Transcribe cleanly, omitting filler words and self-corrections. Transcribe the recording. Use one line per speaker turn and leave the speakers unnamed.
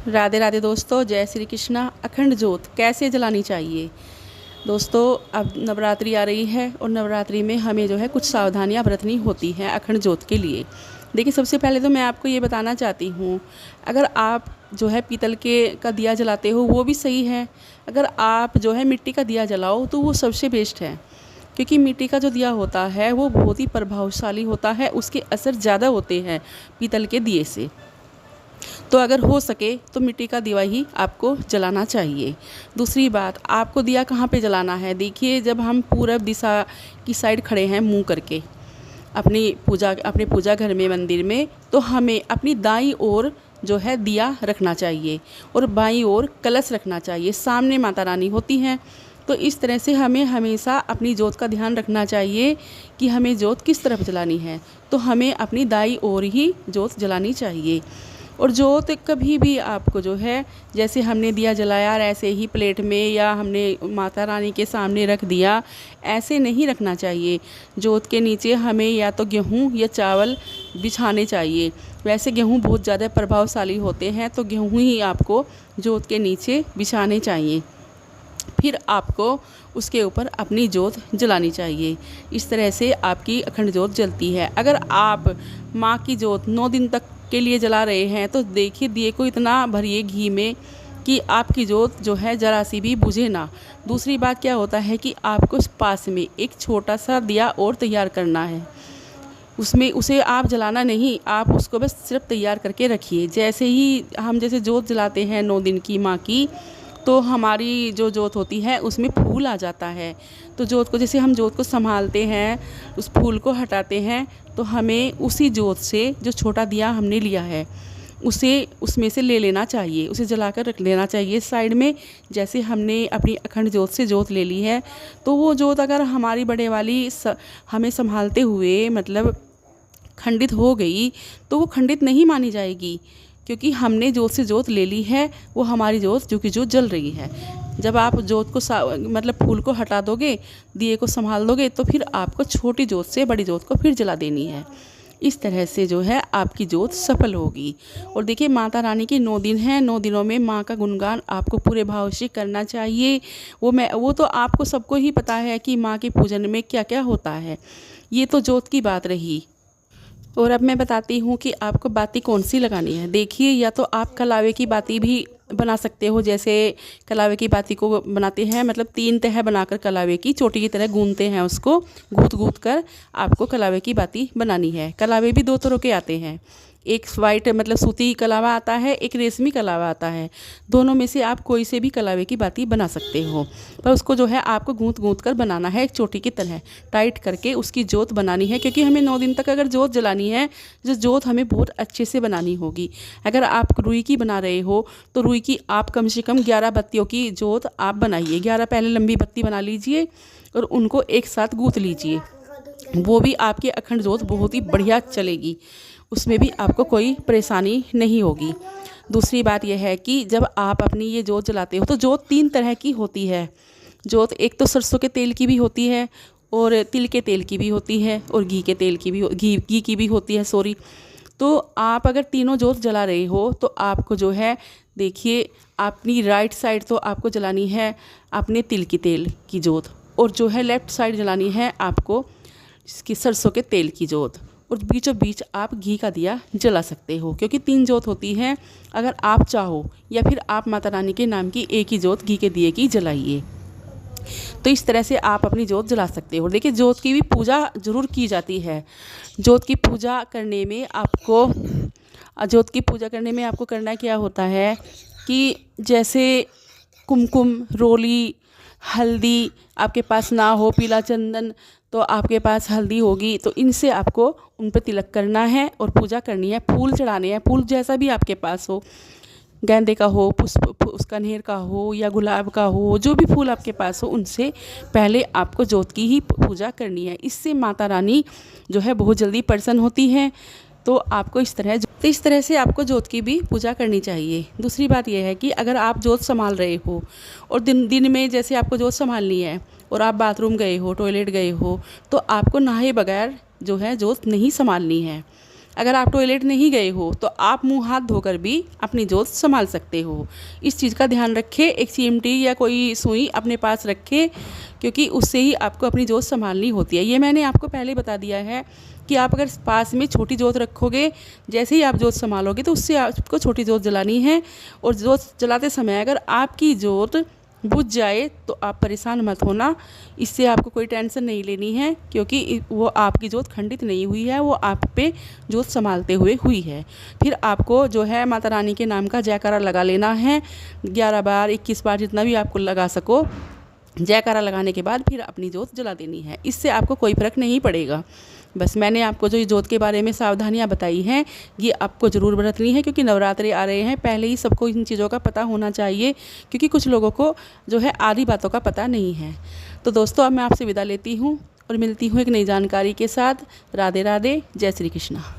राधे राधे दोस्तों, जय श्री कृष्णा। अखंड ज्योत कैसे जलानी चाहिए। दोस्तों, अब नवरात्रि आ रही है और नवरात्रि में हमें जो है कुछ सावधानियां बरतनी होती हैं अखंड ज्योत के लिए। देखिए, सबसे पहले तो मैं आपको ये बताना चाहती हूँ, अगर आप जो है पीतल के का दिया जलाते हो वो भी सही है। अगर आप जो है मिट्टी का दिया जलाओ तो वो सबसे बेस्ट है, क्योंकि मिट्टी का जो दिया होता है वो बहुत ही प्रभावशाली होता है, उसके असर ज़्यादा होते हैं पीतल के दिए से। तो अगर हो सके तो मिट्टी का दिया ही आपको जलाना चाहिए। दूसरी बात, आपको दिया कहाँ पे जलाना है। देखिए, जब हम पूरब दिशा की साइड खड़े हैं मुंह करके अपने पूजा घर में, मंदिर में, तो हमें अपनी दाईं ओर जो है दिया रखना चाहिए और बाईं ओर कलश रखना चाहिए। सामने माता रानी होती हैं। तो इस तरह से हमें हमेशा अपनी जोत का ध्यान रखना चाहिए कि हमें जोत किस तरफ जलानी है। तो हमें अपनी दाईं ओर ही जोत जलानी चाहिए। और जोत कभी भी आपको जो है, जैसे हमने दिया जलाया ऐसे ही प्लेट में या हमने माता रानी के सामने रख दिया, ऐसे नहीं रखना चाहिए। जोत के नीचे हमें या तो गेहूँ या चावल बिछाने चाहिए। वैसे गेहूँ बहुत ज़्यादा प्रभावशाली होते हैं, तो गेहूँ ही आपको जोत के नीचे बिछाने चाहिए। फिर आपको उसके ऊपर अपनी जोत जलानी चाहिए। इस तरह से आपकी अखंड जोत जलती है। अगर आप माँ की जोत 9 दिन तक के लिए जला रहे हैं तो देखिए, दिए को इतना भरिए घी में कि आपकी जोत जो है ज़रा सी भी बुझे ना। दूसरी बात क्या होता है कि आपको पास में एक छोटा सा दिया और तैयार करना है। उसे आप जलाना नहीं, आप उसको बस सिर्फ तैयार करके रखिए। जैसे ही हम जैसे जोत जलाते हैं 9 दिन की माँ की, तो हमारी जो जोत होती है उसमें फूल आ जाता है। तो जोत को, जैसे हम जोत को संभालते हैं, उस फूल को हटाते हैं, तो हमें उसी जोत से जो छोटा दिया हमने लिया है उसे उसमें से ले लेना चाहिए, उसे जलाकर रख लेना चाहिए साइड में। जैसे हमने अपनी अखंड जोत से जोत ले ली है, तो वो जोत अगर हमारी बड़े वाली हमें संभालते हुए मतलब खंडित हो गई, तो वो खंडित नहीं मानी जाएगी, क्योंकि हमने जोत से जोत ले ली है। वो हमारी जोत जो जल रही है। जब आप जोत को मतलब फूल को हटा दोगे, दिए को संभाल दोगे, तो फिर आपको छोटी जोत से बड़ी जोत को फिर जला देनी है। इस तरह से जो है आपकी जोत सफल होगी। और देखिए, माता रानी के 9 दिन हैं। 9 दिनों में माँ का गुणगान आपको पूरे भाव से करना चाहिए। वो तो आपको सबको ही पता है कि माँ के पूजन में क्या क्या होता है। ये तो जोत की बात रही। और अब मैं बताती हूँ कि आपको बाती कौन सी लगानी है। देखिए, या तो आप कलावे की बाती भी बना सकते हो। जैसे कलावे की बाती को बनाते हैं, मतलब 3 तह बनाकर कलावे की चोटी की तरह गूंथते हैं, उसको गूंथ कर आपको कलावे की बाती बनानी है। कलावे भी 2 तरह के आते हैं, एक वाइट मतलब सूती कलावा आता है, एक रेशमी कलावा आता है। दोनों में से आप कोई से भी कलावे की बाती बना सकते हो, पर उसको जो है आपको गूंथ कर बनाना है, एक चोटी की तरह टाइट करके उसकी जोत बनानी है। क्योंकि हमें 9 दिन तक अगर जोत जलानी है, जो जोत हमें बहुत अच्छे से बनानी होगी। अगर आप रुई की बना रहे हो तो रुई की आप कम से कम 11 बत्तियों की जोत आप बनाइए। 11 पहले लंबी बत्ती बना लीजिए और उनको एक साथ गूंथ लीजिए। वो भी आपकी अखंड जोत बहुत ही बढ़िया चलेगी, उसमें भी आपको कोई परेशानी नहीं होगी। दूसरी बात यह है कि जब आप अपनी ये जोत जलाते हो, तो जोत 3 तरह की होती है। जोत एक तो सरसों के तेल की भी होती है, और तिल के तेल की भी होती है, और घी के तेल की भी घी की भी होती है, सॉरी। तो आप अगर तीनों जोत जला रहे हो तो आपको जो है, देखिए, अपनी राइट साइड तो आपको जलानी है अपने तिल की तेल की जोत, और जो है लेफ़्ट साइड जलानी है आपको इसकी सरसों के तेल की जोत। और बीचों बीच आप घी का दिया जला सकते हो, क्योंकि 3 जोत होती हैं। अगर आप चाहो, या फिर आप माता रानी के नाम की एक ही जोत घी के दिए की जलाइए। तो इस तरह से आप अपनी जोत जला सकते हो। देखिए, जोत की भी पूजा ज़रूर की जाती है। जोत की पूजा करने में आपको करना क्या होता है कि जैसे कुमकुम, रोली, हल्दी आपके पास ना हो, पीला चंदन तो आपके पास हल्दी होगी, तो इनसे आपको उन पर तिलक करना है और पूजा करनी है। फूल चढ़ाने हैं, फूल जैसा भी आपके पास हो, गेंदे का हो, पुष्प उसका कनेर का हो या गुलाब का हो, जो भी फूल आपके पास हो, उनसे पहले आपको जोत की ही पूजा करनी है। इससे माता रानी जो है बहुत जल्दी प्रसन्न होती हैं। तो आपको इस तरह से आपको जोत की भी पूजा करनी चाहिए। दूसरी बात यह है कि अगर आप जोत संभाल रहे हो और दिन में जैसे आपको जोत संभालनी है और आप बाथरूम गए हो, टॉयलेट गए हो, तो आपको नहाए बगैर जो है जोत नहीं संभालनी है। अगर आप टॉयलेट नहीं गए हो तो आप मुंह हाथ धोकर भी अपनी जोत संभाल सकते हो। इस चीज़ का ध्यान रखें, एक चिमटी या कोई सुई अपने पास रखें, क्योंकि उससे ही आपको अपनी जोत संभालनी होती है। ये मैंने आपको पहले बता दिया है कि आप अगर पास में छोटी जोत रखोगे, जैसे ही आप जोत संभालोगे तो उससे आपको छोटी जोत जलानी है। और जोत जलाते समय अगर आपकी जोत बुझ जाए तो आप परेशान मत होना, इससे आपको कोई टेंशन नहीं लेनी है, क्योंकि वो आपकी जोत खंडित नहीं हुई है, वो आप पे जोत संभालते हुए हुई है। फिर आपको जो है माता रानी के नाम का जयकारा लगा लेना है, 11 बार 21 बार जितना भी आपको लगा सको। जयकारा लगाने के बाद फिर अपनी जोत जला देनी है, इससे आपको कोई फ़र्क नहीं पड़ेगा। बस मैंने आपको जो ये जोत के बारे में सावधानियां बताई हैं, ये आपको ज़रूर बरतनी है, क्योंकि नवरात्रे आ रहे हैं। पहले ही सबको इन चीज़ों का पता होना चाहिए, क्योंकि कुछ लोगों को जो है आधी बातों का पता नहीं है। तो दोस्तों, अब मैं आपसे विदा लेती हूँ और मिलती हूँ एक नई जानकारी के साथ। राधे राधे, जय श्री कृष्णा।